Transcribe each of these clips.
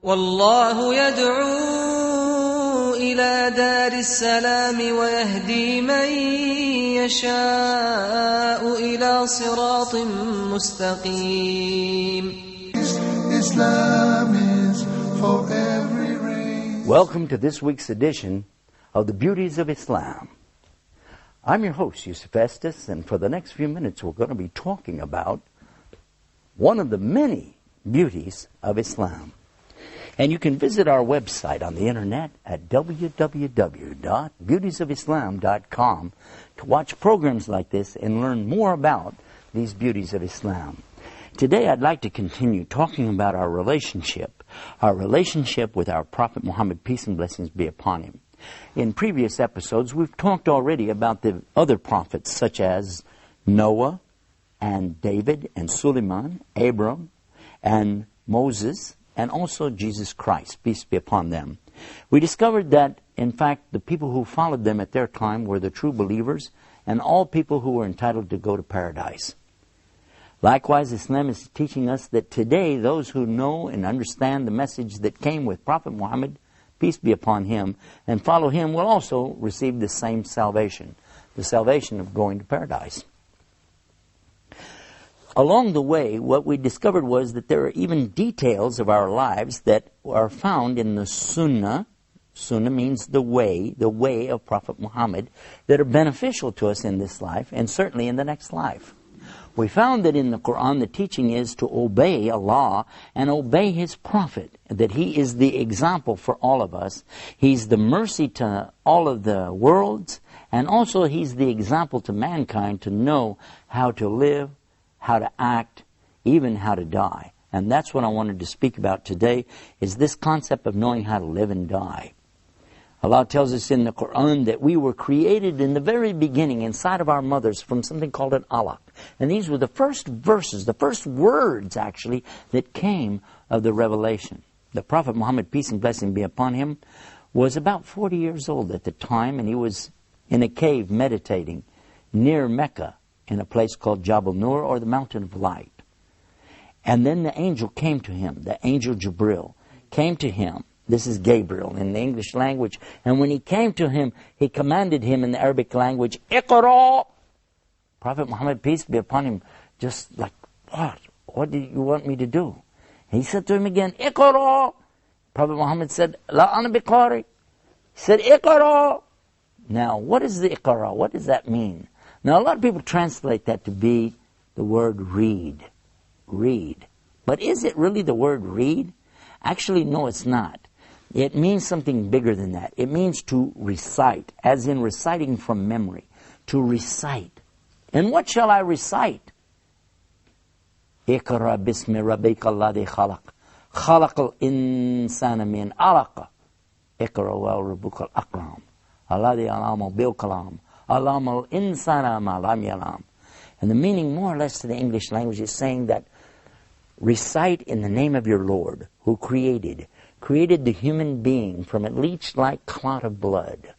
والله يدعو إلى دار السلام ويهدي من يشاء إلى صراط مستقيم. Islam is for every race. Welcome to this week's edition of the Beauties of Islam. I'm your host, Yusuf Estes, and for the next few minutes we're going to be talking about one of the many beauties of Islam. And you can visit our website on the internet at www.beautiesofislam.com to watch programs like this and learn more about these beauties of Islam. Today I'd like to continue talking about our relationship with our Prophet Muhammad, peace and blessings be upon him. In previous episodes we've talked already about the other prophets such as Noah and David and Suleiman, Abram and Moses, and also Jesus Christ, peace be upon them. We discovered that, in fact, the people who followed them at their time were the true believers and all people who were entitled to go to paradise. Likewise, Islam is teaching us that today those who know and understand the message that came with Prophet Muhammad, peace be upon him, and follow him will also receive the same salvation, the salvation of going to paradise. Along the way, what we discovered was that there are even details of our lives that are found in the Sunnah. Sunnah means the way of Prophet Muhammad, that are beneficial to us in this life and certainly in the next life. We found that in the Quran the teaching is to obey Allah and obey His Prophet, that He is the example for all of us. He's the mercy to all of the worlds, and also He's the example to mankind to know how to live, how to act, even how to die. And that's what I wanted to speak about today, is this concept of knowing how to live and die. Allah tells us in the Quran that we were created in the very beginning inside of our mothers from something called an alaq. And these were the first verses, the first words actually, that came of the revelation. The Prophet Muhammad, peace and blessing be upon him, was about 40 years old at the time, and he was in a cave meditating near Mecca, in a place called Jabal Nur, or the Mountain of Light. And then the angel came to him, the angel Jibril came to him. This is Gabriel in the English language. And when he came to him, he commanded him in the Arabic language, Iqra! Prophet Muhammad, peace be upon him, just like, what? What do you want me to do? He said to him again, Iqra! Prophet Muhammad said, La ana biqari. He said, Iqra! Now, what is the Iqra? What does that mean? Now, a lot of people translate that to be the word read. Read. But is it really the word read? Actually, no, it's not. It means something bigger than that. It means to recite, as in reciting from memory. To recite. And what shall I recite? Iqra bismi rabbika alladhi khalaq. Khalaqal insana min alaqa. Iqra wa rabbuka al-akram. Alladhi alama bil kalam. Alamal insana ma lam yalam. And the meaning more or less to the English language is saying that recite in the name of your Lord, who created the human being from a leech-like clot of blood.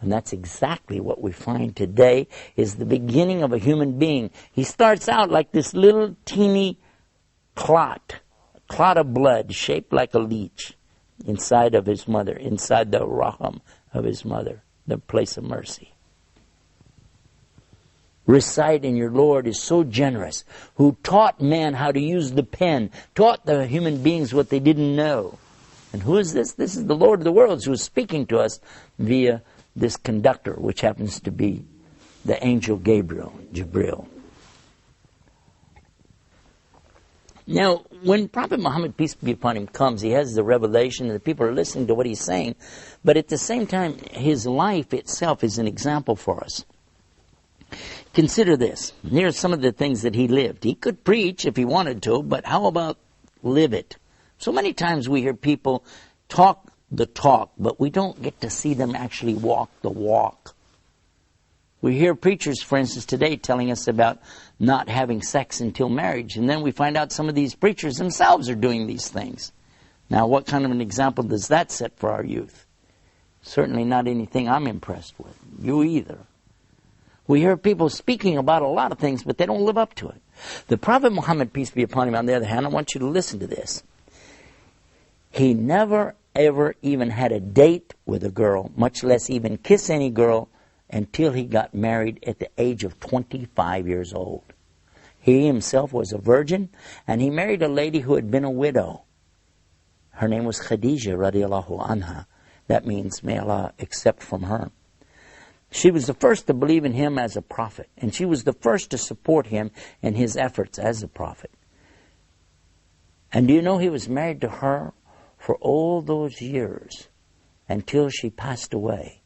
And that's exactly what we find today is the beginning of a human being. He starts out like this little teeny clot of blood shaped like a leech inside of his mother, inside the raham of his mother, the place of mercy. Recite, and your Lord is so generous, who taught man how to use the pen, taught the human beings what they didn't know. And who is this? This is the Lord of the worlds who is speaking to us via this conductor, which happens to be the angel Gabriel, Jibril. Now, when Prophet Muhammad, peace be upon him, comes, he has the revelation, and the people are listening to what he's saying, but at the same time, his life itself is an example for us. Consider this. Here are some of the things that he lived. He could preach if he wanted to, but how about live it? So many times we hear people talk the talk, but we don't get to see them actually walk the walk. We hear preachers, for instance, today telling us about not having sex until marriage, and then we find out some of these preachers themselves are doing these things. Now, what kind of an example does that set for our youth? Certainly not anything I'm impressed with. You either. We hear people speaking about a lot of things, but they don't live up to it. The Prophet Muhammad, peace be upon him, on the other hand, I want you to listen to this. He never, ever even had a date with a girl, much less even kiss any girl, until he got married at the age of 25 years old. He himself was a virgin, and he married a lady who had been a widow. Her name was Khadija radiallahu anha. That means, may Allah accept from her. She was the first to believe in him as a prophet, and she was the first to support him in his efforts as a prophet. And do you know he was married to her for all those years until she passed away,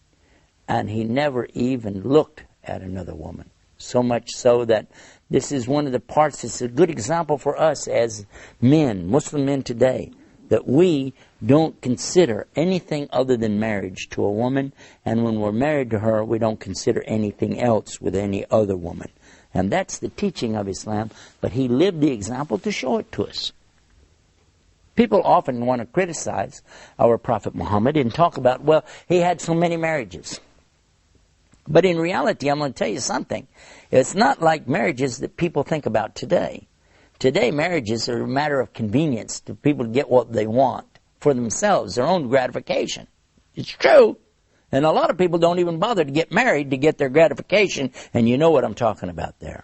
and he never even looked at another woman. So much so that this is one of the parts, it's a good example for us as men, Muslim men today, that we don't consider anything other than marriage to a woman, and when we're married to her, we don't consider anything else with any other woman. And that's the teaching of Islam, but he lived the example to show it to us. People often want to criticize our Prophet Muhammad and talk about, well, he had so many marriages. But in reality, I'm going to tell you something. It's not like marriages that people think about today. Today, marriages are a matter of convenience to people to get what they want for themselves, their own gratification. It's true. And a lot of people don't even bother to get married to get their gratification, and you know what I'm talking about there.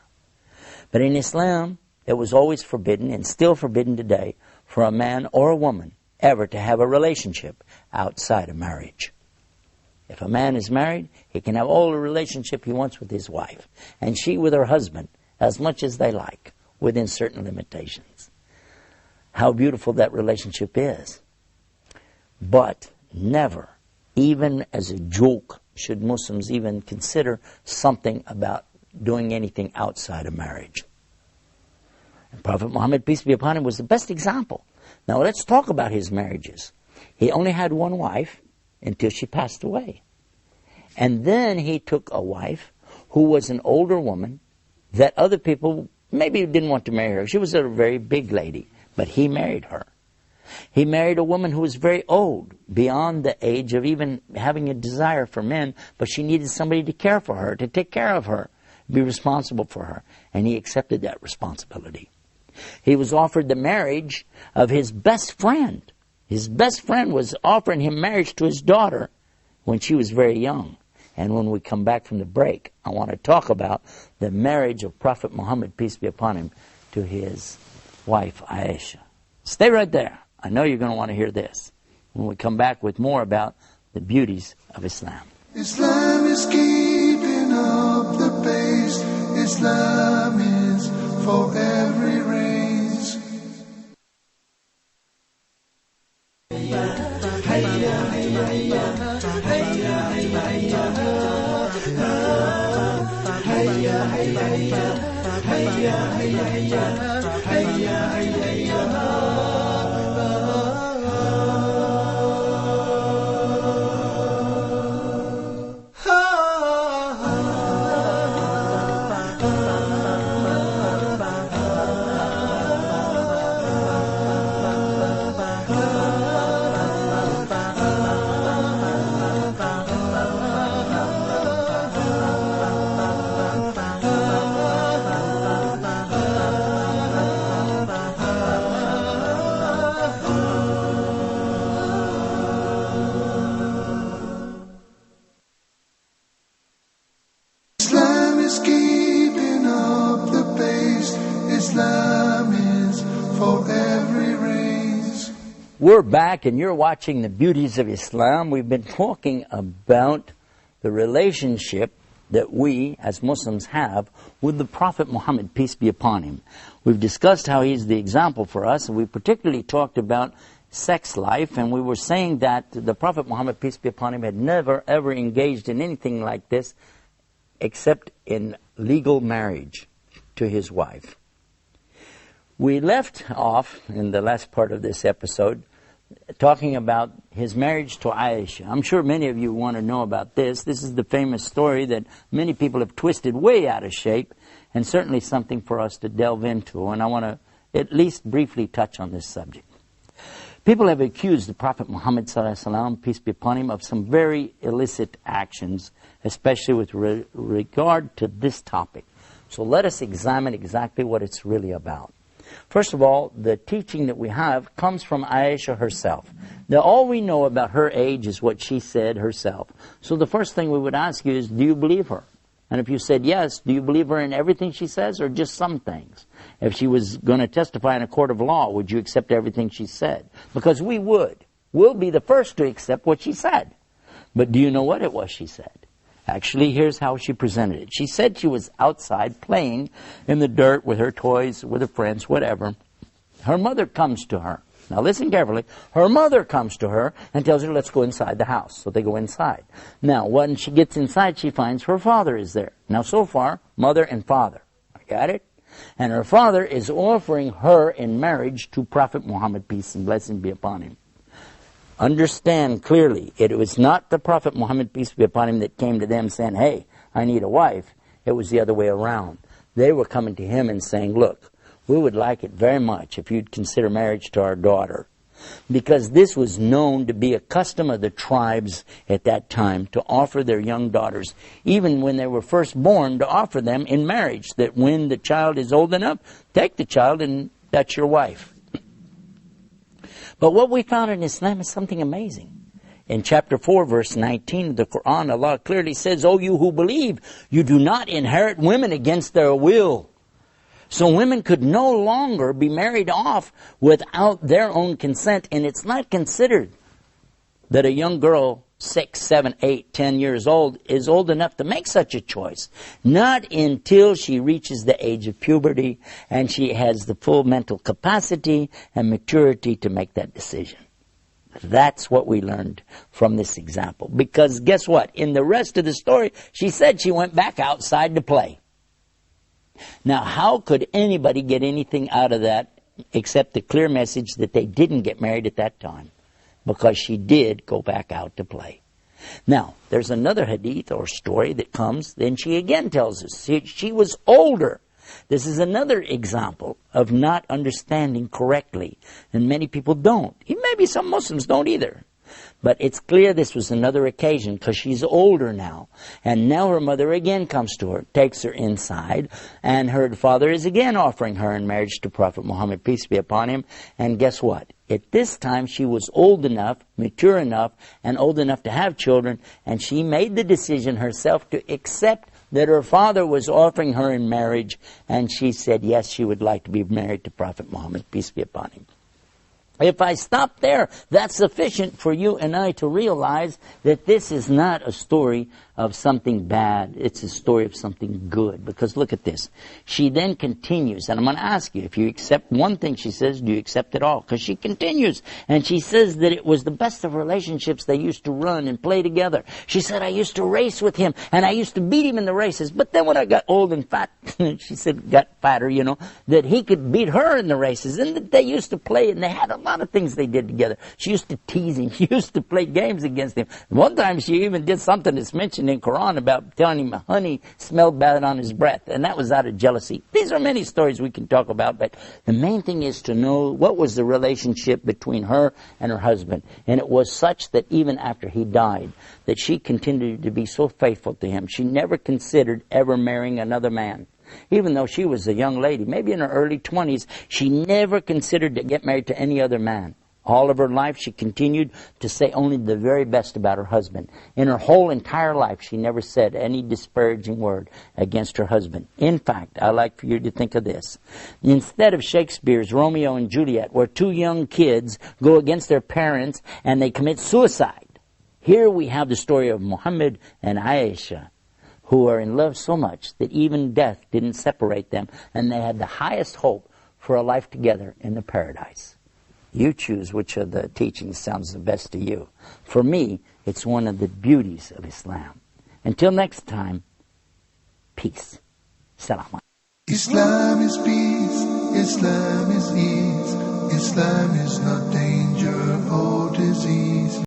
But in Islam, it was always forbidden, and still forbidden today, for a man or a woman ever to have a relationship outside of marriage. If a man is married, he can have all the relationship he wants with his wife, and she with her husband, as much as they like, within certain limitations. How beautiful that relationship is. But never, even as a joke, should Muslims even consider something about doing anything outside of marriage. And Prophet Muhammad, peace be upon him, was the best example. Now let's talk about his marriages. He only had one wife until she passed away. And then he took a wife who was an older woman that other people maybe didn't want to marry her. She was a very big lady, but he married her. He married a woman who was very old, beyond the age of even having a desire for men, but she needed somebody to care for her, to take care of her, be responsible for her. And he accepted that responsibility. He was offered the marriage of his best friend. His best friend was offering him marriage to his daughter when she was very young. And when we come back from the break, I want to talk about the marriage of Prophet Muhammad, peace be upon him, to his wife Aisha. Stay right there. I know you're going to want to hear this when we come back with more about the beauties of Islam. Islam is keeping up the pace. Islam is for every race. Islam is keeping up the pace. Islam is for every race. We're back and you're watching the beauties of Islam. We've been talking about the relationship that we as Muslims have with the Prophet Muhammad, peace be upon him. We've discussed how he's the example for us, and we particularly talked about sex life, and we were saying that the Prophet Muhammad, peace be upon him, had never ever engaged in anything like this except in legal marriage to his wife. We left off in the last part of this episode talking about his marriage to Aisha. I'm sure many of you want to know about this. This is the famous story that many people have twisted way out of shape, and certainly something for us to delve into, and I want to at least briefly touch on this subject. People have accused the Prophet Muhammad ﷺ, peace be upon him, of some very illicit actions, especially with regard to this topic. So let us examine exactly what it's really about. First of all, the teaching that we have comes from Aisha herself. Now, all we know about her age is what she said herself. So the first thing we would ask you is, do you believe her? And if you said yes, do you believe her in everything she says or just some things? If she was going to testify in a court of law, would you accept everything she said? Because we would. We'll be the first to accept what she said. But do you know what it was she said? Actually, here's how she presented it. She said she was outside playing in the dirt with her toys, with her friends, whatever. Her mother comes to her. Now listen carefully. Her mother comes to her and tells her, let's go inside the house. So they go inside. Now, when she gets inside, she finds her father is there. Now, so far, mother and father. Got it? And her father is offering her in marriage to Prophet Muhammad, peace and blessing be upon him. Understand clearly, it was not the Prophet Muhammad, peace be upon him, that came to them saying, hey, I need a wife. It was the other way around. They were coming to him and saying, look, we would like it very much if you'd consider marriage to our daughter. Because this was known to be a custom of the tribes at that time to offer their young daughters, even when they were first born, to offer them in marriage. That when the child is old enough, take the child and that's your wife. But what we found in Islam is something amazing. In chapter 4, verse 19 of the Quran, Allah clearly says, O you who believe, you do not inherit women against their will. So women could no longer be married off without their own consent, and it's not considered that a young girl, 6, 7, 8, 10 years old, is old enough to make such a choice. Not until she reaches the age of puberty and she has the full mental capacity and maturity to make that decision. That's what we learned from this example. Because guess what? In the rest of the story, she said she went back outside to play. Now, how could anybody get anything out of that except the clear message that they didn't get married at that time? Because she did go back out to play. Now, there's another hadith or story that comes, then she again tells us she was older. This is another example of not understanding correctly, and many people don't. Maybe some Muslims don't either. But it's clear this was another occasion because she's older now. And now her mother again comes to her, takes her inside, and her father is again offering her in marriage to Prophet Muhammad, peace be upon him. And guess what? At this time she was old enough, mature enough, and old enough to have children, and she made the decision herself to accept that her father was offering her in marriage, and she said yes, she would like to be married to Prophet Muhammad, peace be upon him. If I stop there, that's sufficient for you and I to realize that this is not a story of something bad. It's a story of something good. Because look at this. She then continues, and I'm going to ask you, if you accept one thing she says, do you accept it all? Because she continues, and she says that it was the best of relationships. They used to run and play together. She said, I used to race with him, and I used to beat him in the races. But then when I got old and fat, she said, got fatter, that he could beat her in the races. And that they used to play, and they had a lot of things they did together. She used to tease him. She used to play games against him. One time she even did something that's mentioned in Quran about telling him honey smelled bad on his breath, and that was out of jealousy. These are many stories we can talk about, but the main thing is to know what was the relationship between her and her husband. And it was such that even after he died, that she continued to be so faithful to him. She never considered ever marrying another man. Even though she was a young lady, maybe in her early 20s, she never considered to get married to any other man. All of her life, she continued to say only the very best about her husband. In her whole entire life, she never said any disparaging word against her husband. In fact, I like for you to think of this. Instead of Shakespeare's Romeo and Juliet, where two young kids go against their parents and they commit suicide, here we have the story of Muhammad and Aisha, who are in love so much that even death didn't separate them, and they had the highest hope for a life together in the paradise. You choose which of the teachings sounds the best to you. For me, it's one of the beauties of Islam. Until next time, peace. Salam. Islam is peace, Islam is ease, Islam is not danger or disease.